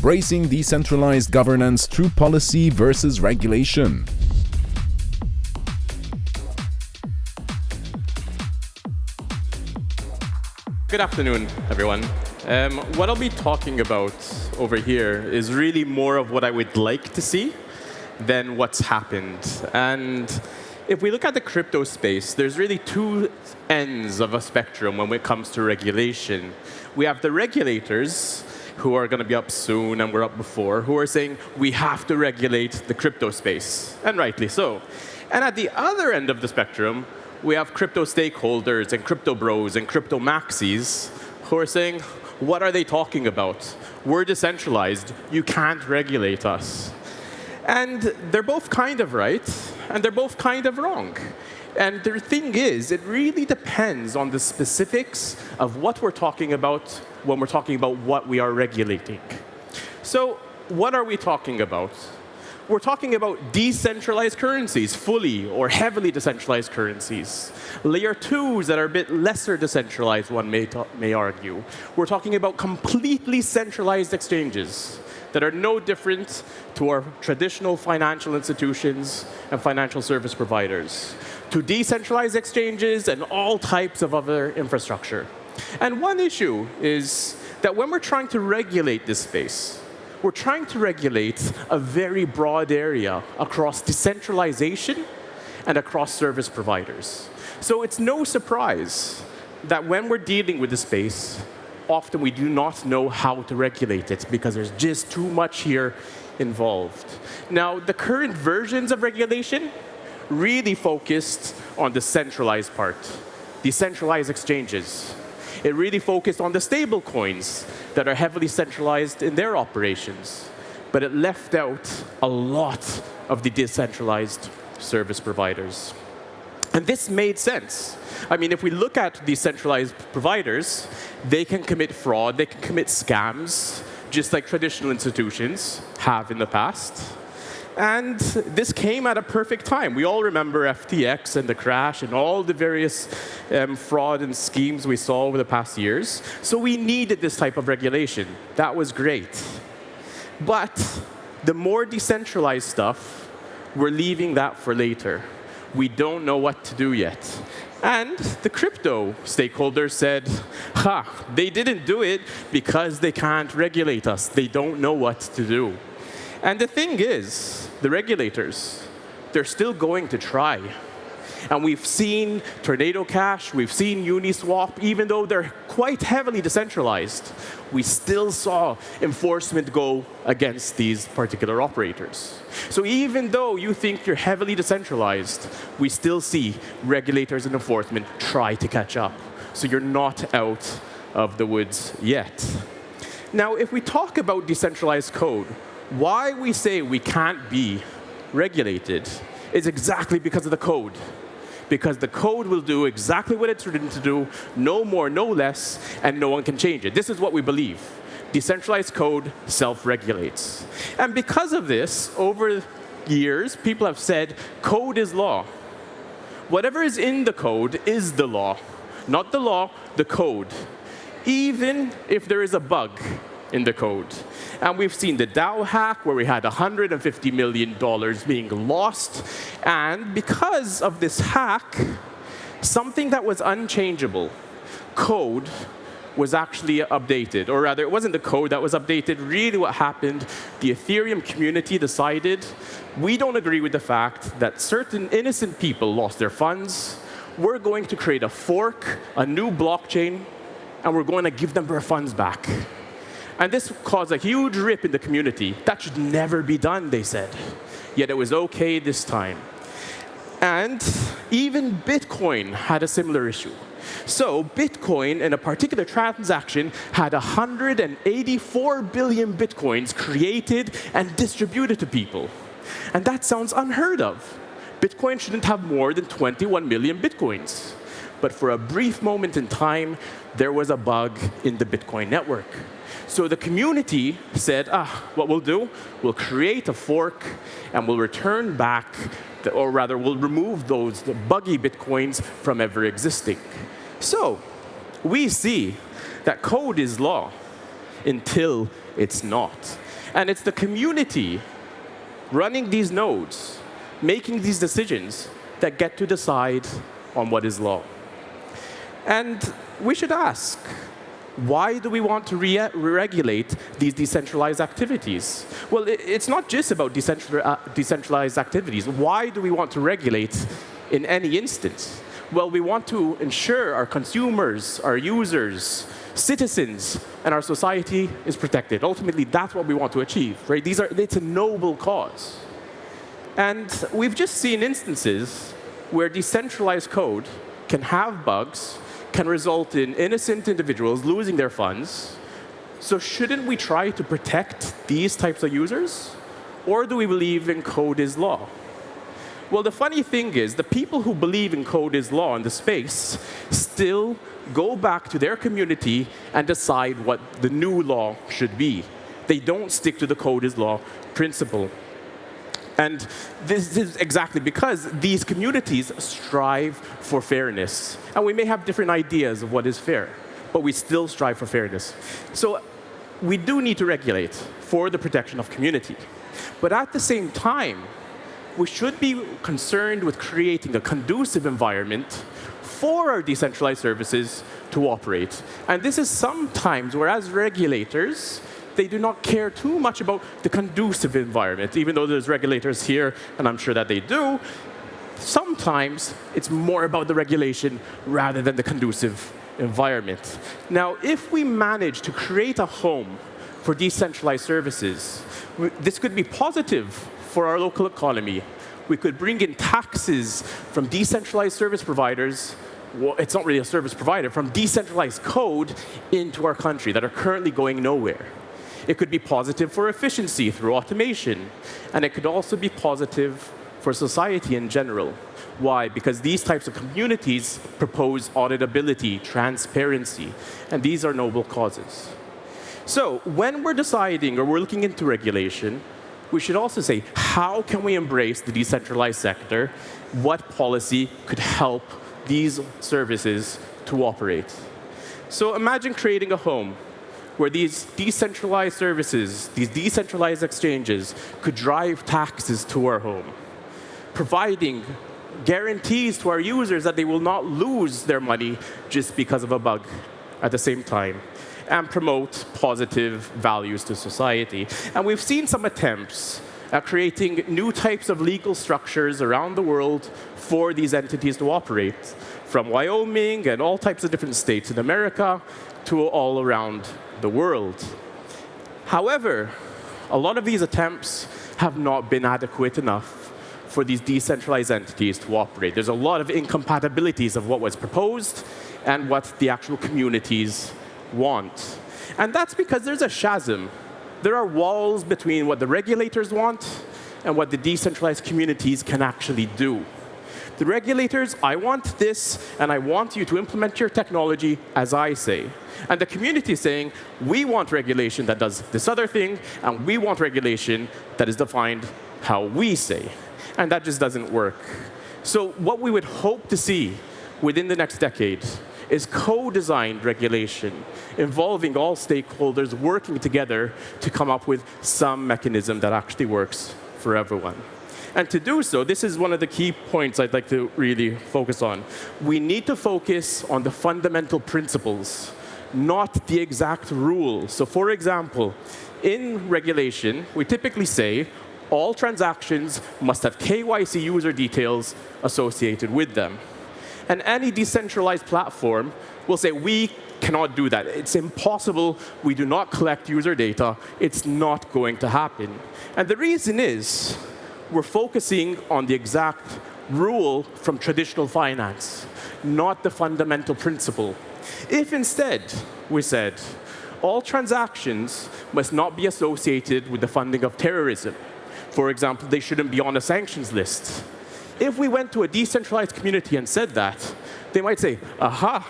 embracing decentralized governance through policy versus regulation. Good afternoon, everyone. What I'll be talking about over here is really more of what I would like to see than what's happened. And if we look at the crypto space, there's really two ends of a spectrum when it comes to regulation. We have the regulators, who are going to be up soon, and were up before, who are saying we have to regulate the crypto space, and rightly so. And at the other end of the spectrum, we have crypto stakeholders and crypto bros and crypto maxis who are saying, what are they talking about? We're decentralized. You can't regulate us. And they're both kind of right, and they're both kind of wrong. And the thing is, it really depends on the specifics of what we're talking about when we're talking about what we are regulating. So what are we talking about? We're talking about decentralized currencies, fully or heavily decentralized currencies. Layer 2s that are a bit lesser decentralized, one may argue. We're talking about completely centralized exchanges that are no different to our traditional financial institutions and financial service providers, to decentralized exchanges and all types of other infrastructure. And one issue is that when we're trying to regulate this space, we're trying to regulate a very broad area across decentralization and across service providers. So it's no surprise that when we're dealing with the space, often we do not know how to regulate it because there's just too much here involved. Now, the current versions of regulation really focused on the centralized part, decentralized exchanges. It really focused on the stable coins that are heavily centralized in their operations. But it left out a lot of the decentralized service providers. And this made sense. I mean, if we look at decentralized providers, they can commit fraud, they can commit scams, just like traditional institutions have in the past. And this came at a perfect time. We all remember FTX and the crash and all the various fraud and schemes we saw over the past years. So we needed this type of regulation. That was great. But the more decentralized stuff, we're leaving that for later. We don't know what to do yet. And the crypto stakeholders said, they didn't do it because they can't regulate us. They don't know what to do. And the thing is, the regulators, they're still going to try. And we've seen Tornado Cash, we've seen Uniswap, even though they're quite heavily decentralized, we still saw enforcement go against these particular operators. So even though you think you're heavily decentralized, we still see regulators and enforcement try to catch up. So you're not out of the woods yet. Now, if we talk about decentralized code, why we say we can't be regulated is exactly because of the code. Because the code will do exactly what it's written to do, no more, no less, and no one can change it. This is what we believe. Decentralized code self-regulates. And because of this, over years, people have said code is law. Whatever is in the code is the law. Not the law, the code. Even if there is a bug in the code. And we've seen the DAO hack where we had $150 million being lost. And because of this hack, something that was unchangeable, code, was actually updated. Or rather, it wasn't the code that was updated. Really what happened, the Ethereum community decided, we don't agree with the fact that certain innocent people lost their funds. We're going to create a fork, a new blockchain, and we're going to give them their funds back. And this caused a huge rip in the community. That should never be done, they said. Yet it was OK this time. And even Bitcoin had a similar issue. So Bitcoin, in a particular transaction, had 184 billion Bitcoins created and distributed to people. And that sounds unheard of. Bitcoin shouldn't have more than 21 million Bitcoins. But for a brief moment in time, there was a bug in the Bitcoin network. So the community said, what we'll do, we'll create a fork, and we'll return back, or rather, we'll remove those buggy Bitcoins from ever existing. So we see that code is law until it's not. And it's the community running these nodes, making these decisions that get to decide on what is law. And we should ask, why do we want to regulate these decentralized activities? Well, it's not just about decentralized activities. Why do we want to regulate in any instance? Well, we want to ensure our consumers, our users, citizens, and our society is protected. Ultimately, that's what we want to achieve, right? It's a noble cause. And we've just seen instances where decentralized code can have bugs, can result in innocent individuals losing their funds. So shouldn't we try to protect these types of users? Or do we believe in code is law? Well, the funny thing is, the people who believe in code is law in the space still go back to their community and decide what the new law should be. They don't stick to the code is law principle. And this is exactly because these communities strive for fairness. And we may have different ideas of what is fair, but we still strive for fairness. So we do need to regulate for the protection of community. But at the same time, we should be concerned with creating a conducive environment for our decentralized services to operate. And this is sometimes where, as regulators, they do not care too much about the conducive environment, even though there's regulators here, and I'm sure that they do. Sometimes it's more about the regulation rather than the conducive environment. Now, if we manage to create a home for decentralized services, this could be positive for our local economy. We could bring in taxes from decentralized service providers. Well, it's not really a service provider, from decentralized code into our country that are currently going nowhere. It could be positive for efficiency through automation. And it could also be positive for society in general. Why? Because these types of communities propose auditability, transparency, and these are noble causes. So when we're deciding or we're looking into regulation, we should also say, how can we embrace the decentralized sector? What policy could help these services to operate? So imagine creating a home where these decentralized services, these decentralized exchanges, could drive taxes to our home, providing guarantees to our users that they will not lose their money just because of a bug at the same time, and promote positive values to society. And we've seen some attempts at creating new types of legal structures around the world for these entities to operate, from Wyoming and all types of different states in America to all around the world. However, a lot of these attempts have not been adequate enough for these decentralized entities to operate. There's a lot of incompatibilities of what was proposed and what the actual communities want. And that's because there's a chasm. There are walls between what the regulators want and what the decentralized communities can actually do. The regulators, I want this, and I want you to implement your technology as I say. And the community is saying, we want regulation that does this other thing, and we want regulation that is defined how we say. And that just doesn't work. So what we would hope to see within the next decade is co-designed regulation involving all stakeholders working together to come up with some mechanism that actually works for everyone. And to do so, this is one of the key points I'd like to really focus on. We need to focus on the fundamental principles, not the exact rules. So for example, in regulation, we typically say all transactions must have KYC user details associated with them. And any decentralized platform will say, we cannot do that. It's impossible. We do not collect user data. It's not going to happen. And the reason is, we're focusing on the exact rule from traditional finance, not the fundamental principle. If instead we said, all transactions must not be associated with the funding of terrorism. For example, they shouldn't be on a sanctions list. If we went to a decentralized community and said that, they might say, aha,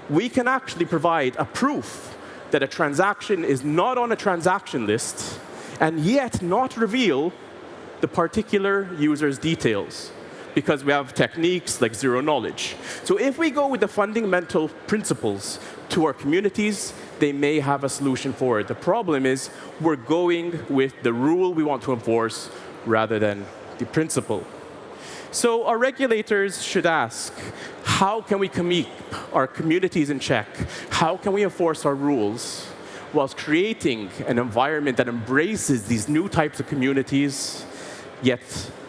we can actually provide a proof that a transaction is not on a transaction list and yet not reveal the particular user's details. because we have techniques like zero knowledge. So if we go with the fundamental principles to our communities, they may have a solution for it. The problem is we're going with the rule we want to enforce rather than the principle. So our regulators should ask, how can we keep our communities in check? How can we enforce our rules whilst creating an environment that embraces these new types of communities, yet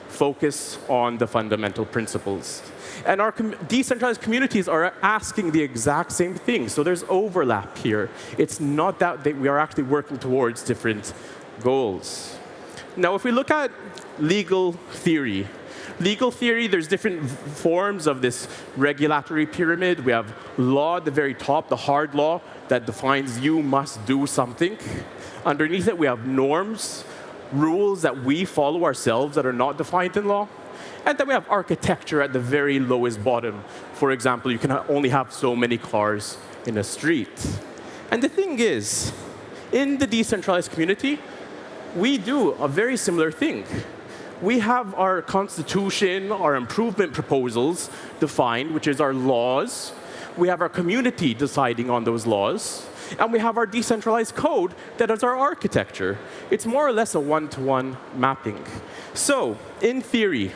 focus on the fundamental principles? And our decentralized communities are asking the exact same thing. So there's overlap here. It's not that we are actually working towards different goals. Now, if we look at legal theory, there's different forms of this regulatory pyramid. We have law at the very top, the hard law that defines you must do something. Underneath it, we have norms, rules that we follow ourselves that are not defined in law. And then we have architecture at the very lowest bottom. For example, you can only have so many cars in a street. And the thing is, in the decentralized community, we do a very similar thing. We have our constitution, our improvement proposals defined, which is our laws. We have our community deciding on those laws. And we have our decentralized code that is our architecture. It's more or less a one-to-one mapping. So, in theory,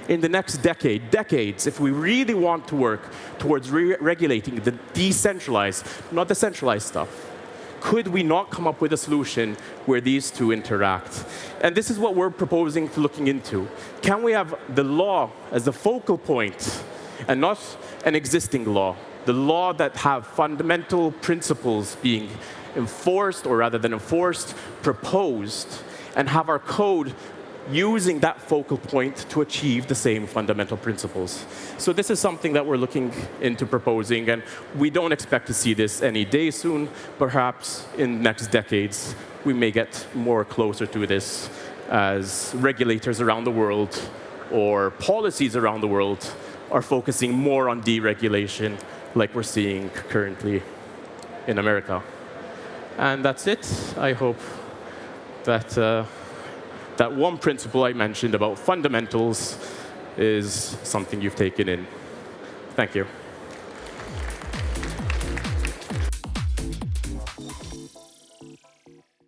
in the next decades, if we really want to work towards regulating the decentralized, not the centralized stuff, could we not come up with a solution where these two interact? And this is what we're proposing to looking into. Can we have the law as the focal point and not an existing law? The law that have fundamental principles being enforced, or rather than enforced, proposed, and have our code using that focal point to achieve the same fundamental principles. So this is something that we're looking into proposing, and we don't expect to see this any day soon. Perhaps in the next decades, we may get more closer to this as regulators around the world or policies around the world are focusing more on deregulation like we're seeing currently in America. And that's it. I hope that that one principle I mentioned about fundamentals is something you've taken in. Thank you.